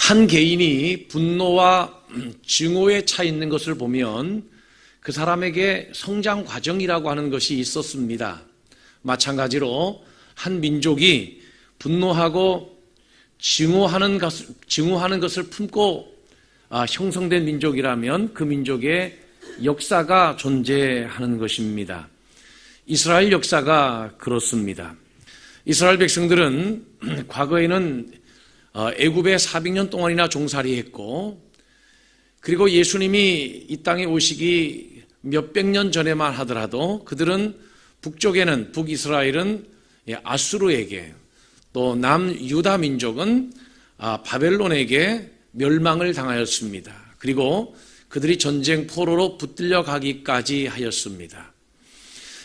한 개인이 분노와 증오에 차 있는 것을 보면 그 사람에게 성장 과정이라고 하는 것이 있었습니다. 마찬가지로 한 민족이 분노하고 증오하는 것을 품고 형성된 민족이라면 그 민족의 역사가 존재하는 것입니다. 이스라엘 역사가 그렇습니다. 이스라엘 백성들은 과거에는 애굽에 400년 동안이나 종살이했고, 그리고 예수님이 이 땅에 오시기 몇백 년 전에만 하더라도 그들은 북이스라엘은 아수르에게, 또 남유다 민족은 바벨론에게 멸망을 당하였습니다. 그리고 그들이 전쟁 포로로 붙들려 가기까지 하였습니다.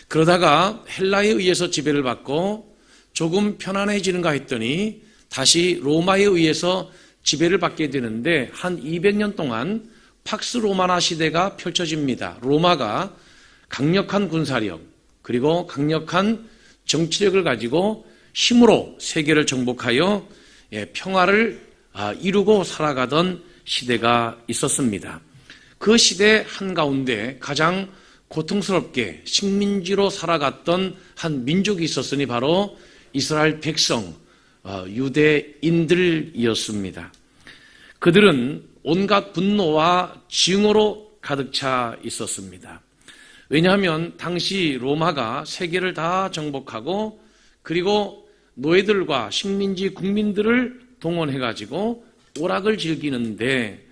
그러다가 헬라에 의해서 지배를 받고 조금 편안해지는가 했더니 다시 로마에 의해서 지배를 받게 되는데 한 200년 동안 팍스 로마나 시대가 펼쳐집니다. 로마가 강력한 군사력 그리고 강력한 정치력을 가지고 힘으로 세계를 정복하여 평화를 이루고 살아가던 시대가 있었습니다. 그 시대 한가운데 가장 고통스럽게 식민지로 살아갔던 한 민족이 있었으니 바로 이스라엘 백성, 유대인들이었습니다. 그들은 온갖 분노와 증오로 가득 차 있었습니다. 왜냐하면 당시 로마가 세계를 다 정복하고 그리고 노예들과 식민지 국민들을 동원해가지고 오락을 즐기는데,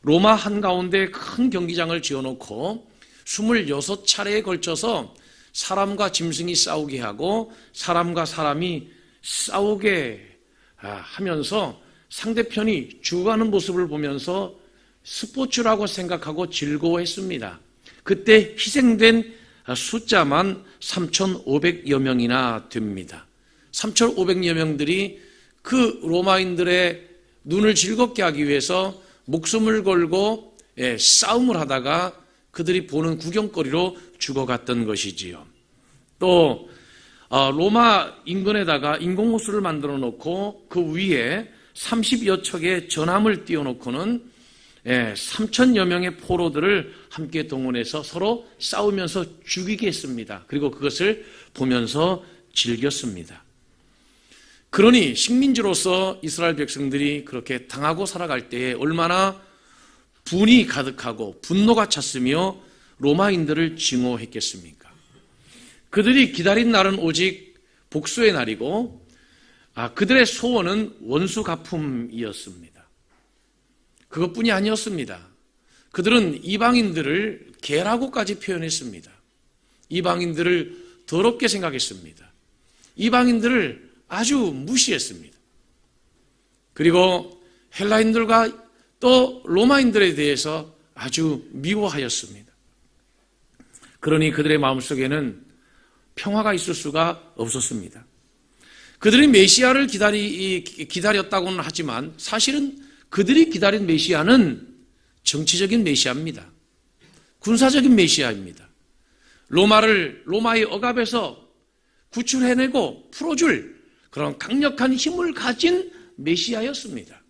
로마 한가운데 큰 경기장을 지어놓고 26차례에 걸쳐서 사람과 짐승이 싸우게 하고 사람과 사람이 싸우게 하면서 상대편이 죽어가는 모습을 보면서 스포츠라고 생각하고 즐거워했습니다. 그때 희생된 숫자만 3,500여 명이나 됩니다. 3,500여 명들이 그 로마인들의 눈을 즐겁게 하기 위해서 목숨을 걸고 싸움을 하다가 그들이 보는 구경거리로 죽어갔던 것이지요. 또 로마 인근에다가 인공호수를 만들어 놓고 그 위에 30여 척의 전함을 띄워놓고는 3,000여 명의 포로들을 함께 동원해서 서로 싸우면서 죽이게 했습니다. 그리고 그것을 보면서 즐겼습니다. 그러니 식민지로서 이스라엘 백성들이 그렇게 당하고 살아갈 때에 얼마나 분이 가득하고 분노가 찼으며 로마인들을 증오했겠습니까? 그들이 기다린 날은 오직 복수의 날이고 그들의 소원은 원수 갚음이었습니다. 그것뿐이 아니었습니다. 그들은 이방인들을 개라고까지 표현했습니다. 이방인들을 더럽게 생각했습니다. 이방인들을 아주 무시했습니다. 그리고 헬라인들과 또 로마인들에 대해서 아주 미워하였습니다. 그러니 그들의 마음속에는 평화가 있을 수가 없었습니다. 그들이 메시아를 기다렸다고는 하지만 사실은 그들이 기다린 메시아는 정치적인 메시아입니다. 군사적인 메시아입니다. 로마의 억압에서 구출해내고 풀어줄 그런 강력한 힘을 가진 메시아였습니다.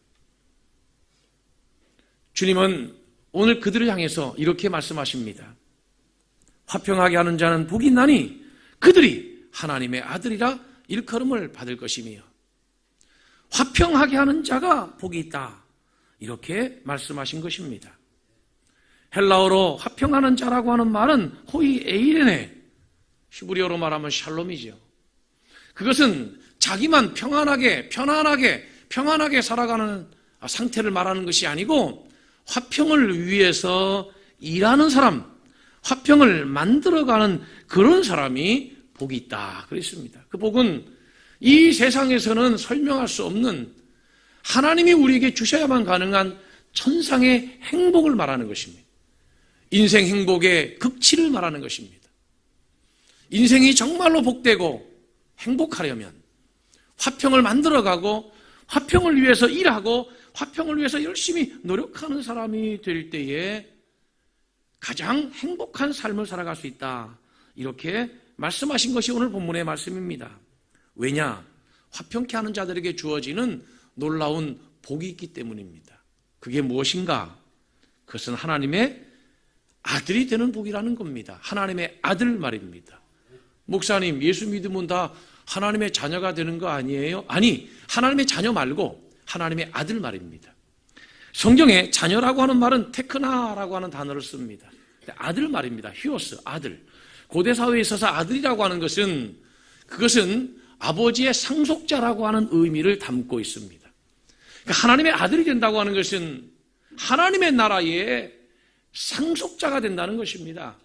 주님은 오늘 그들을 향해서 이렇게 말씀하십니다. 화평하게 하는 자는 복이 있나니 그들이 하나님의 아들이라 일컬음을 받을 것이며, 화평하게 하는 자가 복이 있다, 이렇게 말씀하신 것입니다. 헬라어로 화평하는 자라고 하는 말은 호이 에이레네, 히브리어로 말하면 샬롬이죠. 그것은 자기만 편안하게 살아가는 상태를 말하는 것이 아니고 화평을 위해서 일하는 사람, 화평을 만들어가는 그런 사람이 복이 있다 그랬습니다. 그 복은 이 세상에서는 설명할 수 없는 하나님이 우리에게 주셔야만 가능한 천상의 행복을 말하는 것입니다. 인생 행복의 극치를 말하는 것입니다. 인생이 정말로 복되고 행복하려면 화평을 만들어가고 화평을 위해서 일하고 화평을 위해서 열심히 노력하는 사람이 될 때에 가장 행복한 삶을 살아갈 수 있다, 이렇게 말씀하신 것이 오늘 본문의 말씀입니다. 왜냐? 화평케 하는 자들에게 주어지는 놀라운 복이 있기 때문입니다. 그게 무엇인가? 그것은 하나님의 아들이 되는 복이라는 겁니다. 하나님의 아들 말입니다. 목사님, 예수 믿으면 다 하나님의 자녀가 되는 거 아니에요? 아니, 하나님의 자녀 말고 하나님의 아들 말입니다. 성경에 자녀라고 하는 말은 테크나라고 하는 단어를 씁니다. 아들 말입니다. 히오스, 아들. 고대 사회에 있어서 아들이라고 하는 것은 그것은 아버지의 상속자라고 하는 의미를 담고 있습니다. 그러니까 하나님의 아들이 된다고 하는 것은 하나님의 나라의 상속자가 된다는 것입니다.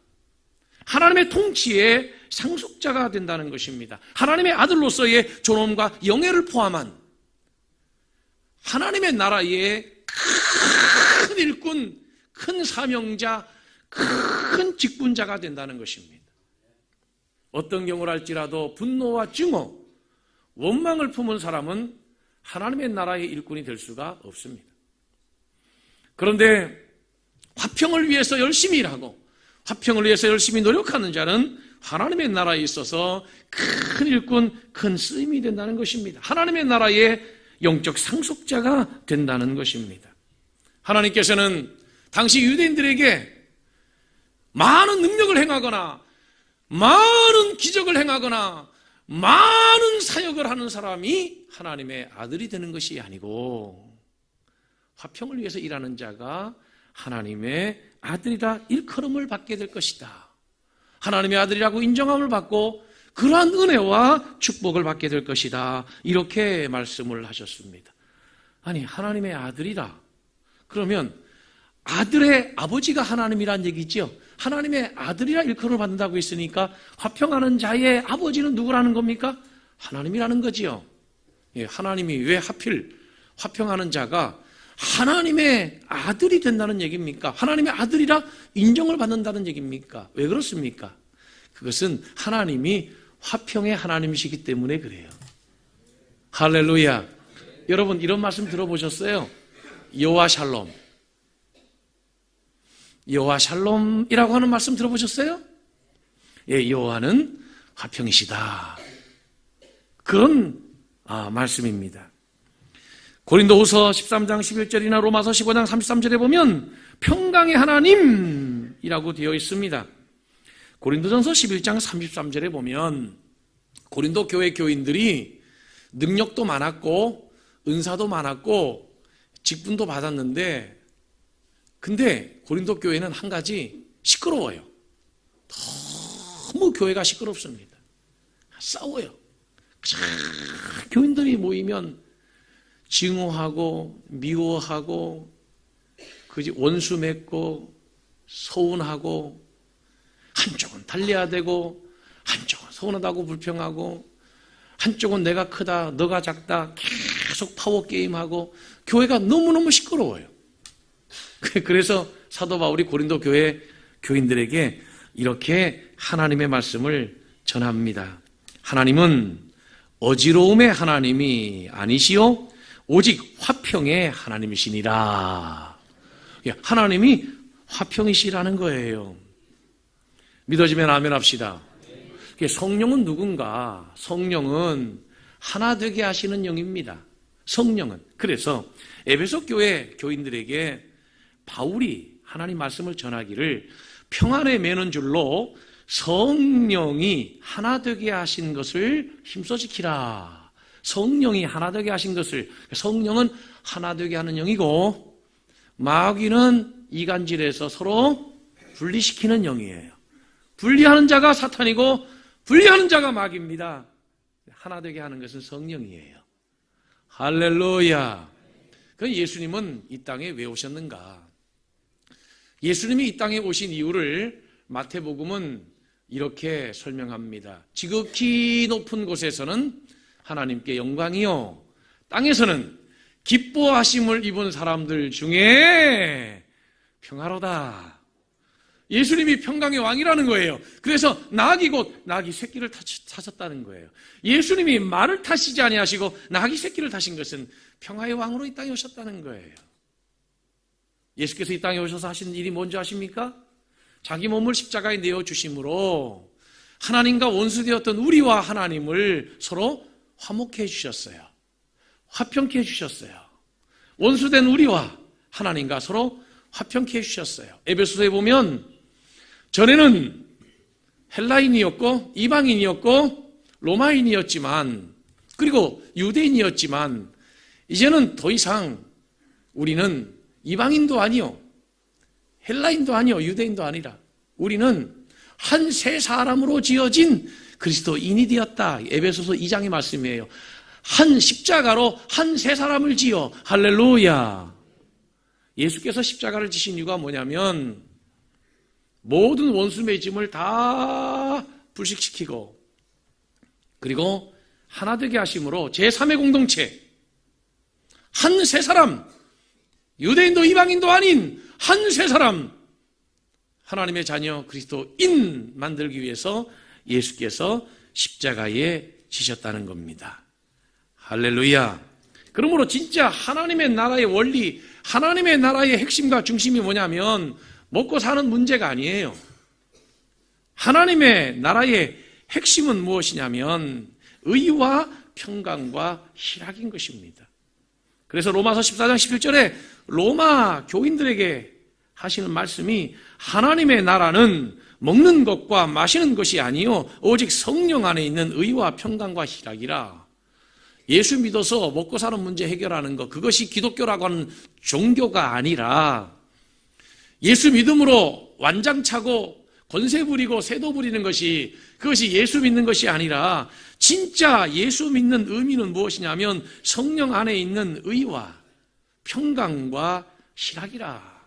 하나님의 통치의 상속자가 된다는 것입니다. 하나님의 아들로서의 존엄과 영예를 포함한 하나님의 나라의 큰 일꾼, 큰 사명자, 큰 직분자가 된다는 것입니다. 어떤 경우를 할지라도 분노와 증오, 원망을 품은 사람은 하나님의 나라의 일꾼이 될 수가 없습니다. 그런데 화평을 위해서 열심히 일하고 화평을 위해서 열심히 노력하는 자는 하나님의 나라에 있어서 큰 일꾼, 큰 쓰임이 된다는 것입니다. 하나님의 나라의 영적 상속자가 된다는 것입니다. 하나님께서는 당시 유대인들에게 많은 능력을 행하거나 많은 기적을 행하거나 많은 사역을 하는 사람이 하나님의 아들이 되는 것이 아니고 화평을 위해서 일하는 자가 하나님의 아들이라 일컬음을 받게 될 것이다. 하나님의 아들이라고 인정함을 받고 그러한 은혜와 축복을 받게 될 것이다. 이렇게 말씀을 하셨습니다. 아니, 하나님의 아들이라 그러면 아들의 아버지가 하나님이란 얘기죠. 하나님의 아들이라 일컬음을 받는다고 했으니까 화평하는 자의 아버지는 누구라는 겁니까? 하나님이라는 거지요. 예, 하나님이 왜 하필 화평하는 자가 하나님의 아들이 된다는 얘기입니까? 하나님의 아들이라 인정을 받는다는 얘기입니까? 왜 그렇습니까? 그것은 하나님이 화평의 하나님이시기 때문에 그래요. 할렐루야. 여러분 이런 말씀 들어보셨어요? 여호와 샬롬. 여호와 샬롬이라고 하는 말씀 들어보셨어요? 예, 여호와는 화평이시다. 그런 말씀입니다. 고린도후서 13장 11절이나 로마서 15장 33절에 보면 평강의 하나님이라고 되어 있습니다. 고린도전서 11장 33절에 보면 고린도 교회 교인들이 능력도 많았고 은사도 많았고 직분도 받았는데 근데 고린도 교회는 한 가지 시끄러워요. 너무 교회가 시끄럽습니다. 싸워요. 교인들이 모이면 증오하고 미워하고 원수 맺고 서운하고 한쪽은 달려야 되고 한쪽은 서운하다고 불평하고 한쪽은 내가 크다 너가 작다 계속 파워게임하고 교회가 너무너무 시끄러워요. 그래서 사도 바울이 고린도 교회 교인들에게 이렇게 하나님의 말씀을 전합니다. 하나님은 어지러움의 하나님이 아니시오 오직 화평의 하나님이시니라. 하나님이 화평이시라는 거예요. 믿어지면 아멘 합시다. 성령은 누군가? 성령은 하나 되게 하시는 영입니다. 성령은. 그래서 에베소 교회 교인들에게 바울이 하나님 말씀을 전하기를 평안에 매는 줄로 성령이 하나 되게 하신 것을 힘써 지키라. 성령이 하나 되게 하신 것을, 성령은 하나 되게 하는 영이고 마귀는 이간질해서 서로 분리시키는 영이에요. 분리하는 자가 사탄이고 분리하는 자가 마귀입니다. 하나 되게 하는 것은 성령이에요. 할렐루야. 그 예수님은 이 땅에 왜 오셨는가? 예수님이 이 땅에 오신 이유를 마태복음은 이렇게 설명합니다. 지극히 높은 곳에서는 하나님께 영광이요 땅에서는 기뻐하심을 입은 사람들 중에 평화로다. 예수님이 평강의 왕이라는 거예요. 그래서 낙이 곧 낙이 새끼를 타셨다는 거예요. 예수님이 말을 타시지 아니하시고 낙이 새끼를 타신 것은 평화의 왕으로 이 땅에 오셨다는 거예요. 예수께서 이 땅에 오셔서 하신 일이 뭔지 아십니까? 자기 몸을 십자가에 내어주심으로 하나님과 원수되었던 우리와 하나님을 서로 화목해 주셨어요. 화평케 해주셨어요. 원수된 우리와 하나님과 서로 화평케 해주셨어요. 에베소서에 보면 전에는 헬라인이었고 이방인이었고 로마인이었지만 그리고 유대인이었지만 이제는 더 이상 우리는 이방인도 아니요 헬라인도 아니요 유대인도 아니라 우리는 한 새 사람으로 지어진 그리스도인이 되었다. 에베소서 2장의 말씀이에요. 한 십자가로 한 새 사람을 지어 할렐루야. 예수께서 십자가를 지신 이유가 뭐냐면 모든 원수 맺음을 다 불식시키고 그리고 하나 되게 하심으로 제3의 공동체 한 새 사람 유대인도 이방인도 아닌 한 새 사람 하나님의 자녀 그리스도인 만들기 위해서 예수께서 십자가에 지셨다는 겁니다. 할렐루야. 그러므로 진짜 하나님의 나라의 원리, 하나님의 나라의 핵심과 중심이 뭐냐면 먹고 사는 문제가 아니에요. 하나님의 나라의 핵심은 무엇이냐면 의와 평강과 희락인 것입니다. 그래서 로마서 14장 11절에 로마 교인들에게 하시는 말씀이 하나님의 나라는 먹는 것과 마시는 것이 아니요 오직 성령 안에 있는 의와 평강과 희락이라. 예수 믿어서 먹고 사는 문제 해결하는 것, 그것이 기독교라고 하는 종교가 아니라 예수 믿음으로 완장차고 권세 부리고 세도 부리는 것이 그것이 예수 믿는 것이 아니라 진짜 예수 믿는 의미는 무엇이냐면 성령 안에 있는 의와 평강과 희락이라.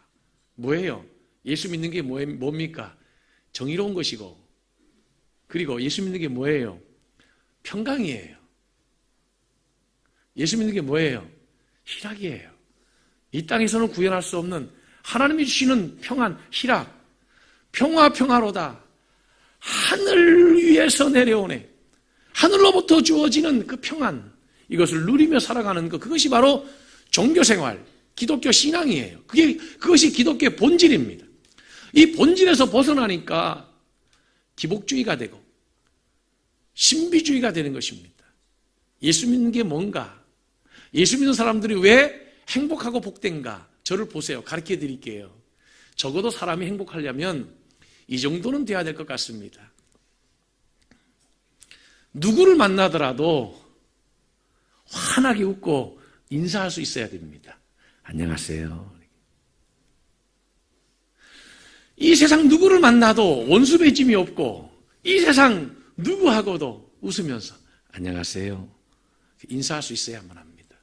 뭐예요? 예수 믿는 게 뭡니까? 정의로운 것이고 그리고 예수 믿는 게 뭐예요? 평강이에요. 예수 믿는 게 뭐예요? 희락이에요. 이 땅에서는 구현할 수 없는 하나님이 주시는 평안, 희락, 평화로다. 하늘 위에서 내려오네. 하늘로부터 주어지는 그 평안, 이것을 누리며 살아가는 것, 그것이 바로 종교생활, 기독교 신앙이에요. 그것이 기독교의 본질입니다. 이 본질에서 벗어나니까 기복주의가 되고 신비주의가 되는 것입니다. 예수 믿는 게 뭔가? 예수 믿는 사람들이 왜 행복하고 복된가? 저를 보세요. 가르쳐 드릴게요. 적어도 사람이 행복하려면 이 정도는 돼야 될 것 같습니다. 누구를 만나더라도 환하게 웃고 인사할 수 있어야 됩니다. 안녕하세요. 이 세상 누구를 만나도 원수 맺음이 없고 이 세상 누구하고도 웃으면서 안녕하세요. 인사할 수 있어야만 합니다.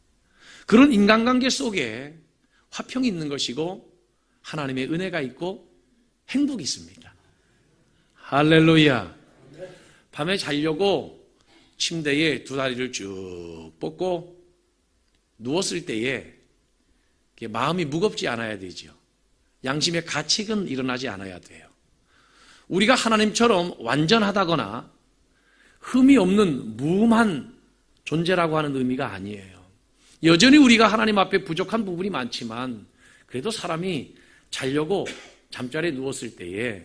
그런 인간관계 속에 화평이 있는 것이고 하나님의 은혜가 있고 행복이 있습니다. 할렐루야. 밤에 자려고 침대에 두 다리를 쭉 뻗고 누웠을 때에 마음이 무겁지 않아야 되죠. 양심의 가책은 일어나지 않아야 돼요. 우리가 하나님처럼 완전하다거나 흠이 없는 무음한 존재라고 하는 의미가 아니에요. 여전히 우리가 하나님 앞에 부족한 부분이 많지만 그래도 사람이 자려고 잠자리에 누웠을 때에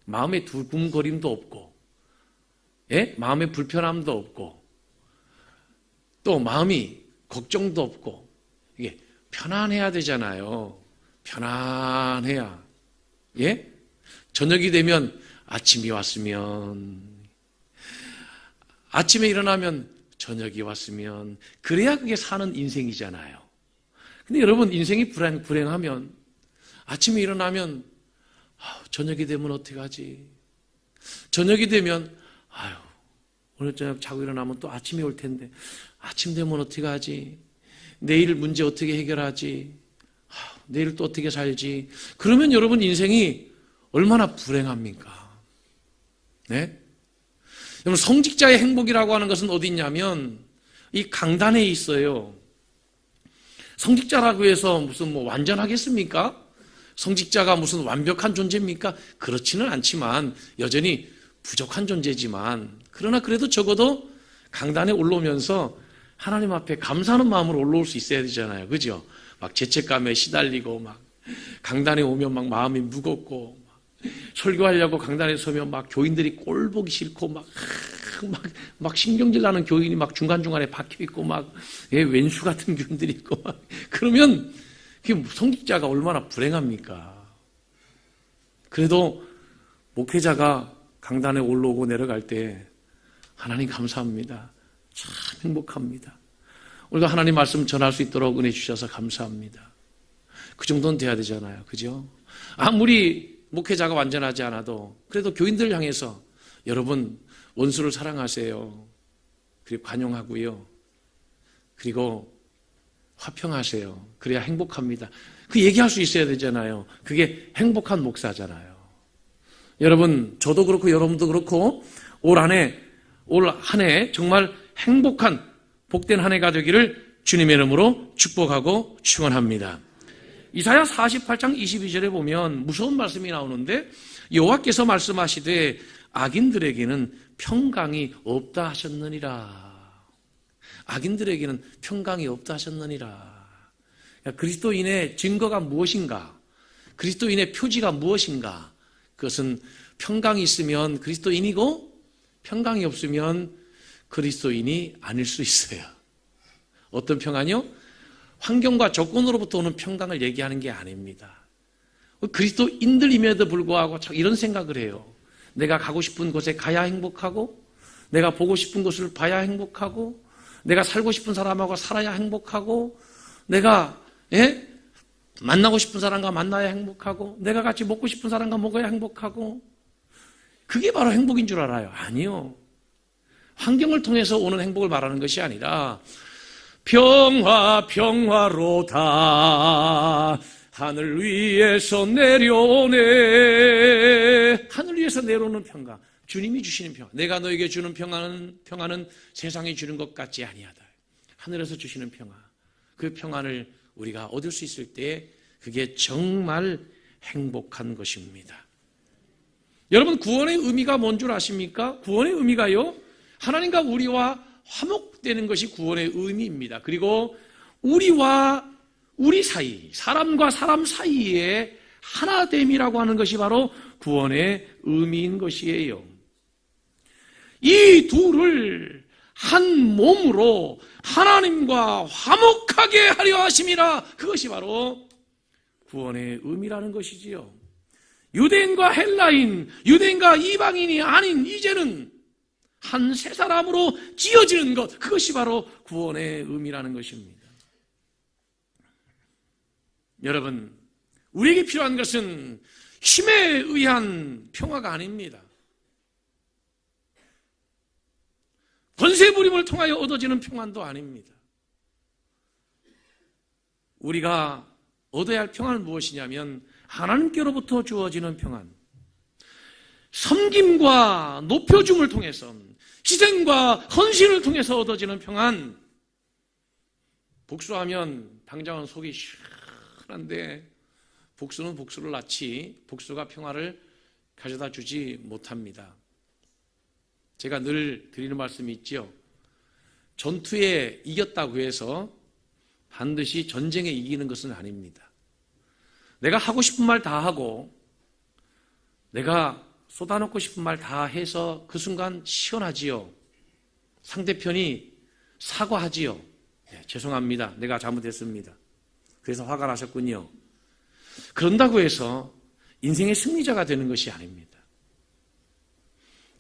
마음에 두근거림도 없고 마음의 불편함도 없고 또 마음이 걱정도 없고 이게 편안해야 되잖아요. 편안해야. 저녁이 되면 아침이 왔으면 아침에 일어나면 저녁이 왔으면 그래야 그게 사는 인생이잖아요. 근데 여러분 인생이 불행하면 아침에 일어나면 저녁이 되면 어떡하지? 저녁이 되면 오늘 저녁 자고 일어나면 또 아침이 올 텐데 아침 되면 어떡하지? 내일 문제 어떻게 해결하지? 내일 또 어떻게 살지? 그러면 여러분 인생이 얼마나 불행합니까? 네? 여러분 성직자의 행복이라고 하는 것은 어디 있냐면 이 강단에 있어요. 성직자라고 해서 무슨 완전하겠습니까? 성직자가 무슨 완벽한 존재입니까? 그렇지는 않지만 여전히 부족한 존재지만 그러나 그래도 적어도 강단에 올라오면서 하나님 앞에 감사하는 마음으로 올라올 수 있어야 되잖아요. 그죠? 막 죄책감에 시달리고 막 강단에 오면 막 마음이 무겁고 막 설교하려고 강단에 서면 막 교인들이 꼴 보기 싫고 막 막 신경질 나는 교인이 막 중간중간에 박혀있고 막, 왼수 같은 교인들이 있고 막. 그러면, 성직자가 얼마나 불행합니까? 그래도 목회자가 강단에 올라오고 내려갈 때, 하나님 감사합니다. 참 행복합니다. 우리가 하나님 말씀 전할 수 있도록 은혜 주셔서 감사합니다. 그 정도는 돼야 되잖아요. 그죠? 아무리 목회자가 완전하지 않아도 그래도 교인들 향해서 여러분 원수를 사랑하세요. 그리고 관용하고요. 그리고 화평하세요. 그래야 행복합니다. 그 얘기할 수 있어야 되잖아요. 그게 행복한 목사잖아요. 여러분 저도 그렇고 여러분도 그렇고 올 한 해 정말 행복한 복된 한 해가 되기를 주님의 이름으로 축복하고 축원합니다. 이사야 48장 22절에 보면 무서운 말씀이 나오는데 여호와께서 말씀하시되 악인들에게는 평강이 없다 하셨느니라. 악인들에게는 평강이 없다 하셨느니라. 그리스도인의 증거가 무엇인가? 그리스도인의 표지가 무엇인가? 그것은 평강이 있으면 그리스도인이고 평강이 없으면 그리스도인이 아닐 수 있어요. 어떤 평안이요? 환경과 조건으로부터 오는 평강을 얘기하는 게 아닙니다. 그리스도인들임에도 불구하고 이런 생각을 해요. 내가 가고 싶은 곳에 가야 행복하고 내가 보고 싶은 곳을 봐야 행복하고 내가 살고 싶은 사람하고 살아야 행복하고 내가 만나고 싶은 사람과 만나야 행복하고 내가 같이 먹고 싶은 사람과 먹어야 행복하고 그게 바로 행복인 줄 알아요. 아니요. 환경을 통해서 오는 행복을 말하는 것이 아니라 평화로다 하늘 위에서 내려오네. 하늘 위에서 내려오는 평강, 주님이 주시는 평강. 내가 너에게 주는 평안은 세상이 주는 것 같지 아니하다. 하늘에서 주시는 평안, 그 평안을 우리가 얻을 수 있을 때 그게 정말 행복한 것입니다. 여러분 구원의 의미가 뭔 줄 아십니까? 구원의 의미가요, 하나님과 우리와 화목되는 것이 구원의 의미입니다. 그리고 우리와 우리 사이, 사람과 사람 사이에 하나됨이라고 하는 것이 바로 구원의 의미인 것이에요. 이 둘을 한 몸으로 하나님과 화목하게 하려 하심이라. 그것이 바로 구원의 의미라는 것이지요. 유대인과 헬라인, 유대인과 이방인이 아닌 이제는 한 세 사람으로 지어지는 것, 그것이 바로 구원의 의미라는 것입니다. 여러분, 우리에게 필요한 것은 힘에 의한 평화가 아닙니다. 권세부림을 통하여 얻어지는 평안도 아닙니다. 우리가 얻어야 할 평안은 무엇이냐면 하나님께로부터 주어지는 평안, 섬김과 높여줌을 통해서, 희생과 헌신을 통해서 얻어지는 평안. 복수하면 당장은 속이 시원한데 복수는 복수를 낳지 복수가 평화를 가져다 주지 못합니다. 제가 늘 드리는 말씀이 있죠. 전투에 이겼다고 해서 반드시 전쟁에 이기는 것은 아닙니다. 내가 하고 싶은 말 다 하고 내가 쏟아놓고 싶은 말 다 해서 그 순간 시원하지요. 상대편이 사과하지요. 네, 죄송합니다. 내가 잘못했습니다. 그래서 화가 나셨군요. 그런다고 해서 인생의 승리자가 되는 것이 아닙니다.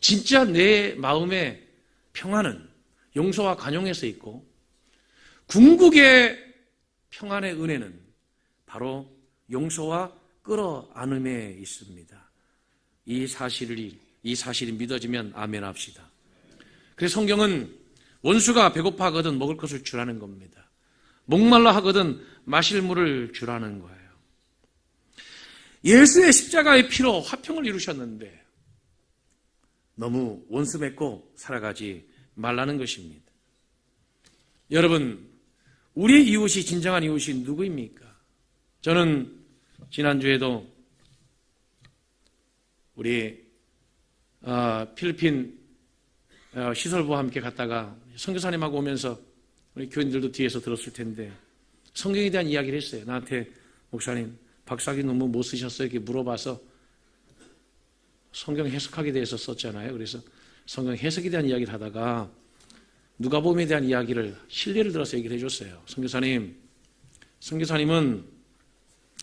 진짜 내 마음의 평안은 용서와 관용에서 있고 궁극의 평안의 은혜는 바로 용서와 끌어안음에 있습니다. 이 사실이 믿어지면 아멘 합시다. 그래서 성경은 원수가 배고파하거든 먹을 것을 주라는 겁니다. 목말라 하거든 마실 물을 주라는 거예요. 예수의 십자가의 피로 화평을 이루셨는데 너무 원수 맺고 살아가지 말라는 것입니다. 여러분, 우리의 이웃이 진정한 이웃이 누구입니까? 저는 지난주에도 우리 필리핀 시설부와 함께 갔다가 선교사님하고 오면서 우리 교인들도 뒤에서 들었을 텐데 성경에 대한 이야기를 했어요. 나한테 목사님 박사학위 논문 못 쓰셨어요? 이렇게 물어봐서 성경 해석하기에 대해서 썼잖아요. 그래서 성경 해석에 대한 이야기를 하다가 누가복음에 대한 이야기를 신뢰를 들어서 얘기를 해줬어요. 선교사님은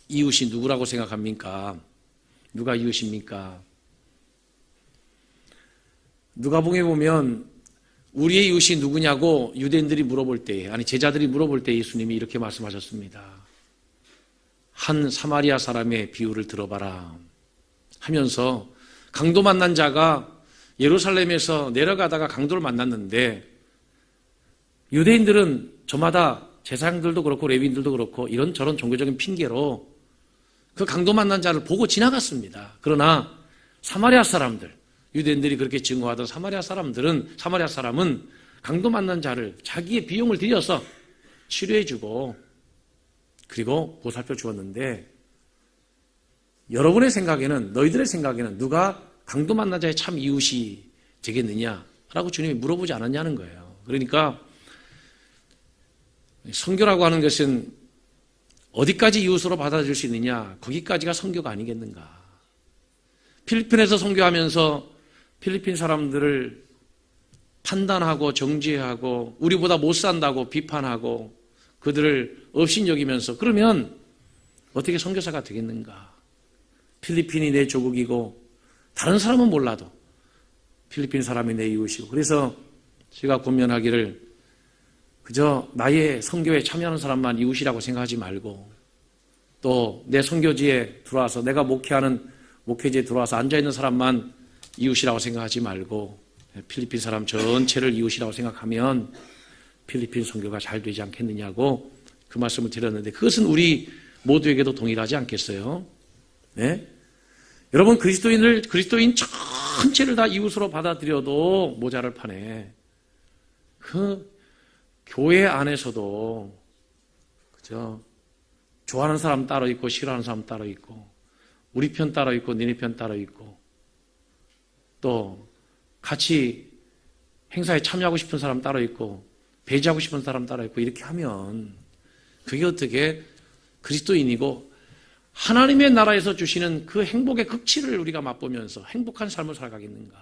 이웃이 누구라고 생각합니까? 누가 이웃입니까? 누가복음에 보면 우리의 이웃이 누구냐고 유대인들이 물어볼 때, 아니 제자들이 물어볼 때 예수님이 이렇게 말씀하셨습니다. 한 사마리아 사람의 비유를 들어봐라 하면서 강도 만난 자가 예루살렘에서 내려가다가 강도를 만났는데 유대인들은 저마다 제사장들도 그렇고 레위인들도 그렇고 이런저런 종교적인 핑계로 그 강도 만난 자를 보고 지나갔습니다. 그러나 사마리아 사람들, 유대인들이 그렇게 증오하던 사마리아 사람은 강도 만난 자를 자기의 비용을 들여서 치료해주고 그리고 보살펴 주었는데 여러분의 생각에는, 너희들의 생각에는 누가 강도 만난 자의 참 이웃이 되겠느냐라고 주님이 물어보지 않았냐는 거예요. 그러니까 선교라고 하는 것은 어디까지 이웃으로 받아들일 수 있느냐, 거기까지가 선교가 아니겠는가. 필리핀에서 선교하면서 필리핀 사람들을 판단하고 정죄하고 우리보다 못 산다고 비판하고 그들을 업신여기면서 그러면 어떻게 선교사가 되겠는가. 필리핀이 내 조국이고 다른 사람은 몰라도 필리핀 사람이 내 이웃이고, 그래서 제가 권면하기를 그저 나의 선교에 참여하는 사람만 이웃이라고 생각하지 말고 또 내 선교지에 들어와서 내가 목회하는 목회지에 들어와서 앉아있는 사람만 이웃이라고 생각하지 말고 필리핀 사람 전체를 이웃이라고 생각하면 필리핀 선교가 잘 되지 않겠느냐고 그 말씀을 드렸는데, 그것은 우리 모두에게도 동일하지 않겠어요? 네? 여러분, 그리스도인 전체를 다 이웃으로 받아들여도 모자랄 판에 그 교회 안에서도 그죠? 좋아하는 사람 따로 있고 싫어하는 사람 따로 있고 우리 편 따로 있고 니네 편 따로 있고 또 같이 행사에 참여하고 싶은 사람 따로 있고 배제하고 싶은 사람 따로 있고 이렇게 하면 그게 어떻게 그리스도인이고 하나님의 나라에서 주시는 그 행복의 극치를 우리가 맛보면서 행복한 삶을 살아가겠는가.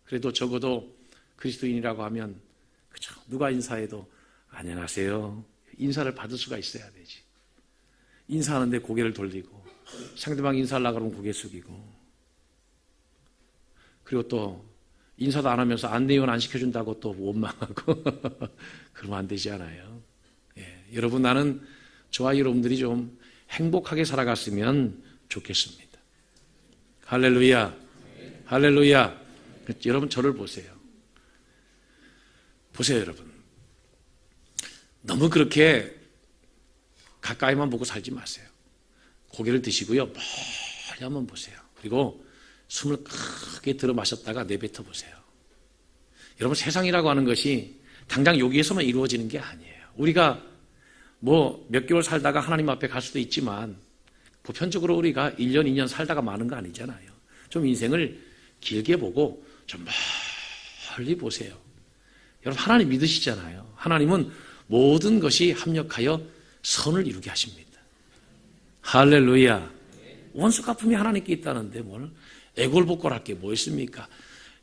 그래도 적어도 그리스도인이라고 하면 그죠? 누가 인사해도 안녕하세요. 인사를 받을 수가 있어야 되지. 인사하는데 고개를 돌리고 상대방 인사하려고 그러면 고개 숙이고 그리고 또 인사도 안 하면서 안내원 안 시켜준다고 또 원망하고 그러면 안 되지 않아요. 예, 여러분, 나는 저와 여러분들이 좀 행복하게 살아갔으면 좋겠습니다. 할렐루야. 할렐루야. 여러분 저를 보세요. 보세요, 여러분. 너무 그렇게 가까이만 보고 살지 마세요. 고개를 드시고요. 멀리 한번 보세요. 그리고 숨을 크게 들어 마셨다가 내뱉어 보세요. 여러분, 세상이라고 하는 것이 당장 여기에서만 이루어지는 게 아니에요. 우리가 뭐 몇 개월 살다가 하나님 앞에 갈 수도 있지만 보편적으로 우리가 1년, 2년 살다가 마는 거 아니잖아요. 좀 인생을 길게 보고 좀 멀리 보세요. 여러분, 하나님 믿으시잖아요. 하나님은 모든 것이 합력하여 선을 이루게 하십니다. 할렐루야. 원수 갚음이 하나님께 있다는데 뭘 애골복골할 게 뭐 있습니까?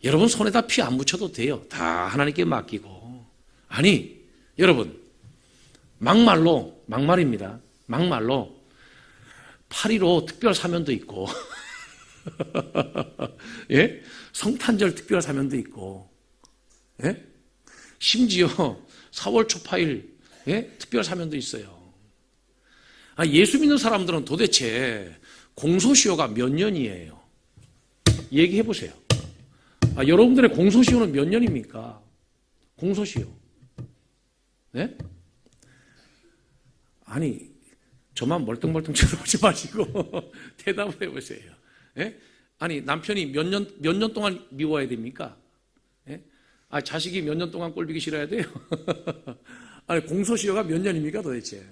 여러분 손에다 피 안 묻혀도 돼요. 다 하나님께 맡기고. 아니, 여러분, 막말입니다. 막말로 파리로 특별 사면도 있고 예? 성탄절 특별 사면도 있고 예? 심지어 4월 초파일 예? 특별 사면도 있어요. 예수 믿는 사람들은 도대체 공소시효가 몇 년이에요? 얘기해 보세요. 여러분들의 공소시효는 몇 년입니까? 공소시효. 네? 아니, 저만 멀뚱멀뚱 쳐다보지 마시고 대답을 해보세요. 예? 아니, 남편이 몇 년 동안 미워야 됩니까? 예? 자식이 몇 년 동안 꼴보기 싫어야 돼요? 아니, 공소시효가 몇 년입니까 도대체?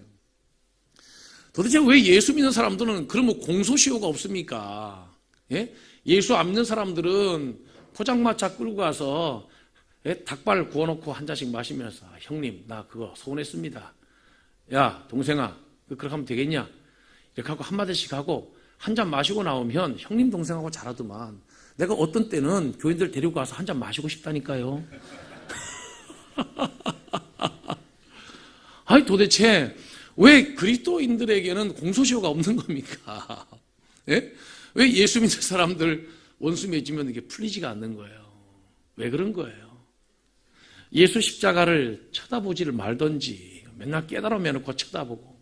도대체 왜 예수 믿는 사람들은 그러면 공소시효가 없습니까? 예? 예수 안 믿는 사람들은 포장마차 끌고 가서 예? 닭발 구워놓고 한 잔씩 마시면서 형님, 나 그거 서운했습니다. 야, 동생아, 그렇게 하면 되겠냐? 이렇게 하고 한마디씩 하고 한 잔 마시고 나오면 형님 동생하고 잘하더만 내가 어떤 때는 교인들 데리고 가서 한 잔 마시고 싶다니까요. 아니 도대체 왜 그리스도인들에게는 공소시효가 없는 겁니까? 예? 왜 예수 믿는 사람들 원수 맺으면 이게 풀리지가 않는 거예요? 왜 그런 거예요? 예수 십자가를 쳐다보지를 말던지 맨날 깨달음해 놓고 쳐다보고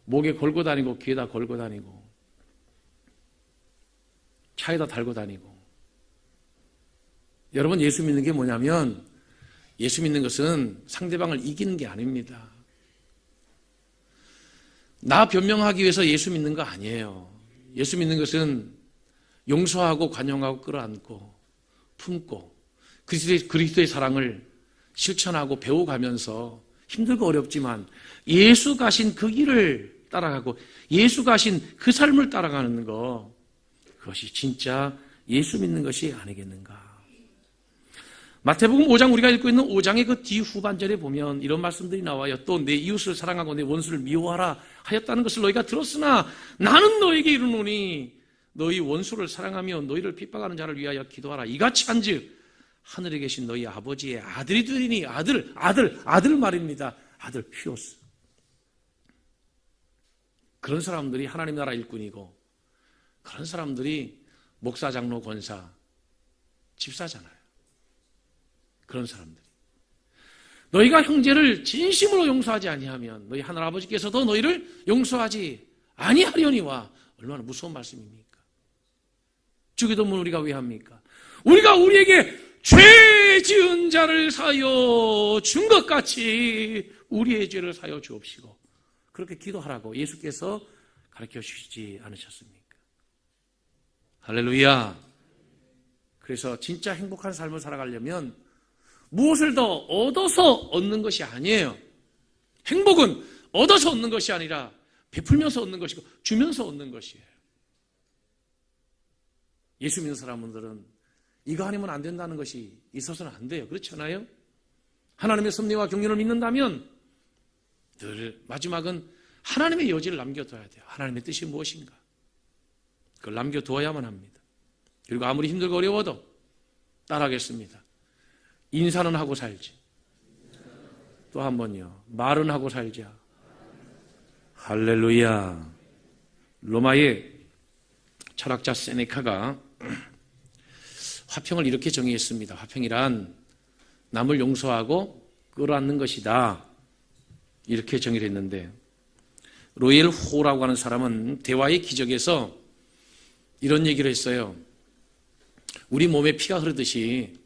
목에 걸고 다니고 귀에다 걸고 다니고 차에다 달고 다니고. 여러분, 예수 믿는 게 뭐냐면 예수 믿는 것은 상대방을 이기는 게 아닙니다. 나 변명하기 위해서 예수 믿는 거 아니에요. 예수 믿는 것은 용서하고 관용하고 끌어안고 품고 그리스도의 사랑을 실천하고 배워가면서 힘들고 어렵지만 예수 가신 그 길을 따라가고 예수 가신 그 삶을 따라가는 거, 그것이 진짜 예수 믿는 것이 아니겠는가. 마태복음 5장, 우리가 읽고 있는 5장의 그 뒤후반절에 보면 이런 말씀들이 나와요. 또 내 이웃을 사랑하고 내 원수를 미워하라 하였다는 것을 너희가 들었으나 나는 너에게 이르노니 너희 원수를 사랑하며 너희를 핍박하는 자를 위하여 기도하라. 이같이 한즉 하늘에 계신 너희 아버지의 아들이 되리니. 아들 말입니다. 아들 퓨오스. 그런 사람들이 하나님 나라 일꾼이고 그런 사람들이 목사, 장로, 권사, 집사잖아요. 그런 사람들이 너희가 형제를 진심으로 용서하지 아니하면 너희 하늘 아버지께서도 너희를 용서하지 아니하려니와. 얼마나 무서운 말씀입니까? 주기도문 우리가 왜 합니까? 우리가 우리에게 죄 지은 자를 사여 준 것 같이 우리의 죄를 사여 주옵시고, 그렇게 기도하라고 예수께서 가르쳐 주시지 않으셨습니까? 할렐루야. 그래서 진짜 행복한 삶을 살아가려면 무엇을 더 얻어서 얻는 것이 아니에요. 행복은 얻어서 얻는 것이 아니라 베풀면서 얻는 것이고 주면서 얻는 것이에요. 예수 믿는 사람들은 이거 아니면 안 된다는 것이 있어서는 안 돼요. 그렇지 않아요? 하나님의 섭리와 경륜을 믿는다면 늘 마지막은 하나님의 여지를 남겨둬야 돼요. 하나님의 뜻이 무엇인가? 그걸 남겨두어야만 합니다. 그리고 아무리 힘들고 어려워도 따라하겠습니다. 인사는 하고 살지. 또 한 번요. 말은 하고 살자. 할렐루야. 로마의 철학자 세네카가 화평을 이렇게 정의했습니다. 화평이란 남을 용서하고 끌어안는 것이다. 이렇게 정의를 했는데, 로엘 호라고 하는 사람은 대화의 기적에서 이런 얘기를 했어요. 우리 몸에 피가 흐르듯이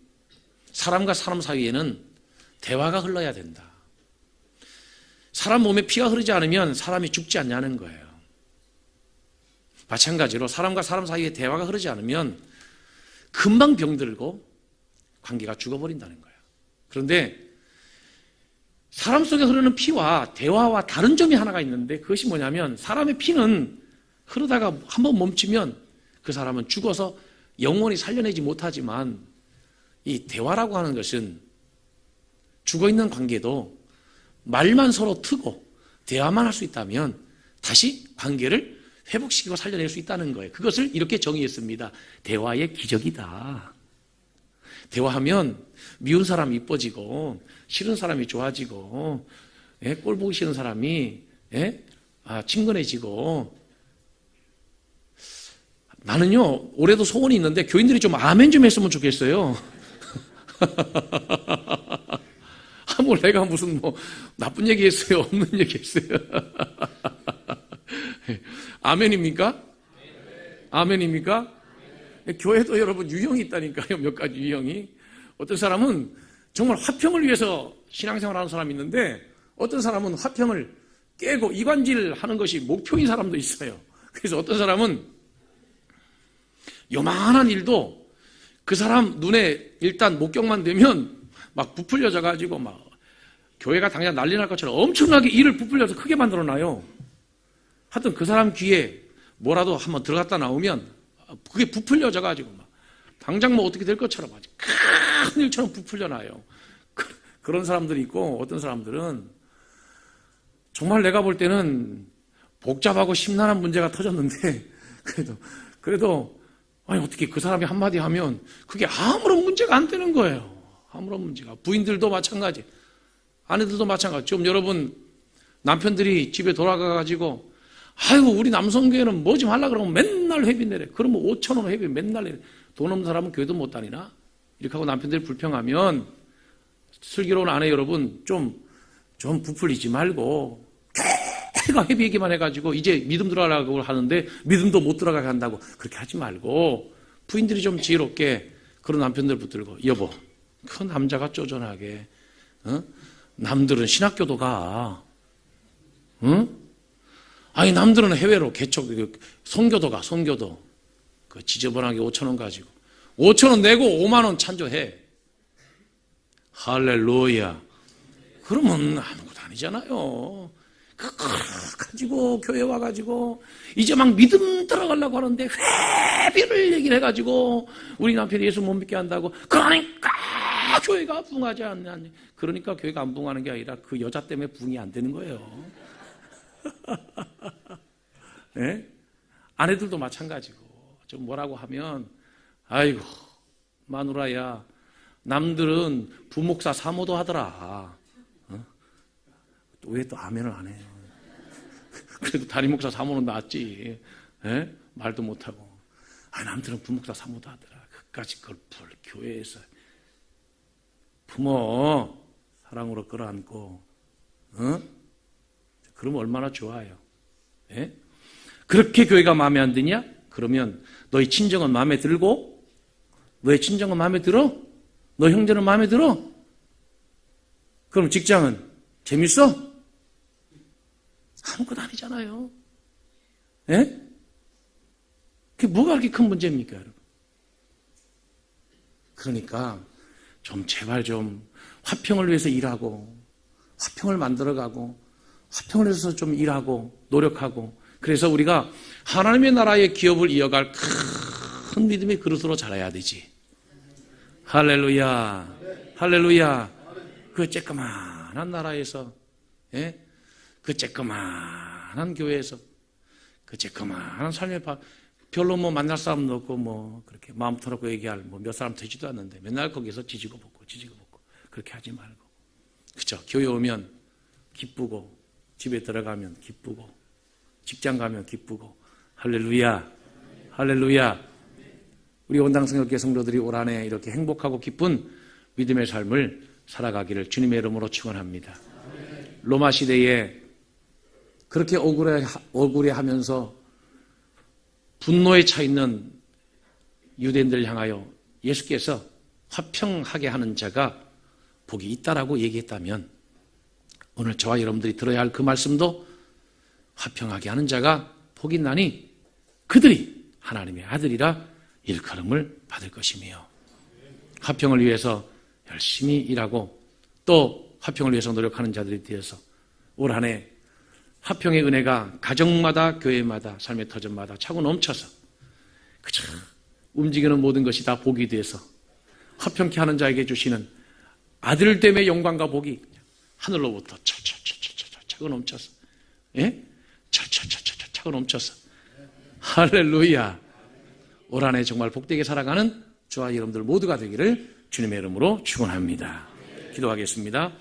사람과 사람 사이에는 대화가 흘러야 된다. 사람 몸에 피가 흐르지 않으면 사람이 죽지 않냐는 거예요. 마찬가지로 사람과 사람 사이에 대화가 흐르지 않으면 금방 병들고 관계가 죽어버린다는 거예요. 그런데 사람 속에 흐르는 피와 대화와 다른 점이 하나가 있는데, 그것이 뭐냐면 사람의 피는 흐르다가 한번 멈추면 그 사람은 죽어서 영원히 살려내지 못하지만, 이 대화라고 하는 것은 죽어있는 관계도 말만 서로 트고 대화만 할 수 있다면 다시 관계를 회복시키고 살려낼 수 있다는 거예요. 그것을 이렇게 정의했습니다. 대화의 기적이다. 대화하면 미운 사람이 이뻐지고 싫은 사람이 좋아지고, 꼴 보기 싫은 사람이 친근해지고. 나는요, 올해도 소원이 있는데 교인들이 좀 아멘 좀 했으면 좋겠어요. 뭐 내가 무슨 나쁜 얘기 했어요? 없는 얘기 했어요? 아멘입니까? 아멘입니까? 교회도 여러분 유형이 있다니까요. 몇 가지 유형이. 어떤 사람은 정말 화평을 위해서 신앙생활하는 사람이 있는데, 어떤 사람은 화평을 깨고 이관질 하는 것이 목표인 사람도 있어요. 그래서 어떤 사람은 요만한 일도 그 사람 눈에 일단 목격만 되면 막 부풀려져 가지고 막 교회가 당장 난리 날 것처럼 엄청나게 일을 부풀려서 크게 만들어놔요. 하여튼 그 사람 귀에 뭐라도 한번 들어갔다 나오면 그게 부풀려져 가지고 막 당장 뭐 어떻게 될 것처럼 아주 큰 일처럼 부풀려놔요. 그런 사람들이 있고, 어떤 사람들은 정말 내가 볼 때는 복잡하고 심란한 문제가 터졌는데 그래도 아니, 어떻게 그 사람이 한마디 하면 그게 아무런 문제가 안 되는 거예요. 아무런 문제가. 부인들도 마찬가지. 아내들도 마찬가지. 지금 여러분, 남편들이 집에 돌아가가지고, 아이고, 우리 남성교회는 뭐 좀 하려고 그러면 맨날 회비 내래. 그러면 5,000원 회비 맨날 내래. 돈 없는 사람은 교회도 못 다니나? 이렇게 하고 남편들이 불평하면, 슬기로운 아내 여러분, 좀 부풀리지 말고, 걔가 회비 얘기만 해가지고, 이제 믿음 들어가려고 하는데, 믿음도 못 들어가게 한다고. 그렇게 하지 말고, 부인들이 좀 지혜롭게 그런 남편들 붙들고, 여보, 그 남자가 쪼잔하게, 남들은 신학교도 가, 응? 아니, 남들은 해외로 개척, 선교도 가, 선교도. 그 지저분하게 5,000원 가지고. 5,000원 내고 5만원 찬조해. 할렐루야. 그러면 아무것도 아니잖아요. 그거 가지고, 교회 와가지고, 이제 막 믿음 들어가려고 하는데, 회비를 얘기를 해가지고, 우리 남편이 예수 못 믿게 한다고. 그러니까, 교회가 붕하지 않냐. 그러니까 교회가 안 붕하는 게 아니라 그 여자 때문에 붕이 안 되는 거예요. 네? 아내들도 마찬가지고 좀 뭐라고 하면 아이고 마누라야 남들은 부목사 사모도 하더라. 왜 또 아멘을 안 해요? 그래도 담임목사 사모는 낫지. 네? 말도 못하고 남들은 부목사 사모도 하더라. 그까지 그걸 교회에서 부모 사랑으로 끌어안고 그러면 얼마나 좋아요. 예? 그렇게 교회가 마음에 안 드냐? 그러면 너희 친정은 마음에 들고 너희 친정은 마음에 들어? 너희 형제는 마음에 들어? 그럼 직장은 재밌어? 아무것도 아니잖아요. 예? 그게 뭐가 그렇게 큰 문제입니까, 여러분? 그러니까 좀 제발 좀 화평을 위해서 일하고 화평을 만들어가고 화평을 위해서 좀 일하고 노력하고 그래서 우리가 하나님의 나라의 기업을 이어갈 큰 믿음의 그릇으로 자라야 되지. 할렐루야. 할렐루야. 그 쬐끄만한 나라에서 그 쬐끄만한 교회에서 그 쬐끄만한 삶의 별로 뭐 만날 사람도 없고 뭐 그렇게 마음 털어놓고 얘기할 뭐 몇 사람 되지도 않는데 맨날 거기서 지지고 볶고 그렇게 하지 말고 그죠? 교회 오면 기쁘고 집에 들어가면 기쁘고 직장 가면 기쁘고 할렐루야 할렐루야. 우리 온당성역교회 성도들이 올 한해 이렇게 행복하고 기쁜 믿음의 삶을 살아가기를 주님의 이름으로 축원합니다. 로마 시대에 그렇게 억울해하면서 분노에 차 있는 유대인들을 향하여 예수께서 화평하게 하는 자가 복이 있다라고 얘기했다면 오늘 저와 여러분들이 들어야 할 그 말씀도 화평하게 하는 자가 복이 있나니 그들이 하나님의 아들이라 일컬음을 받을 것이며 화평을 위해서 열심히 일하고 또 화평을 위해서 노력하는 자들이 되어서 올 한 해 화평의 은혜가 가정마다 교회마다 삶의 터전마다 차고 넘쳐서 그저 움직이는 모든 것이 다 복이 돼서 화평케 하는 자에게 주시는 아들됨의 영광과 복이 하늘로부터 차고 넘쳐서 차고 넘쳐서 할렐루야. 올 한 해 정말 복되게 살아가는 저와 여러분들 모두가 되기를 주님의 이름으로 축원합니다. 기도하겠습니다.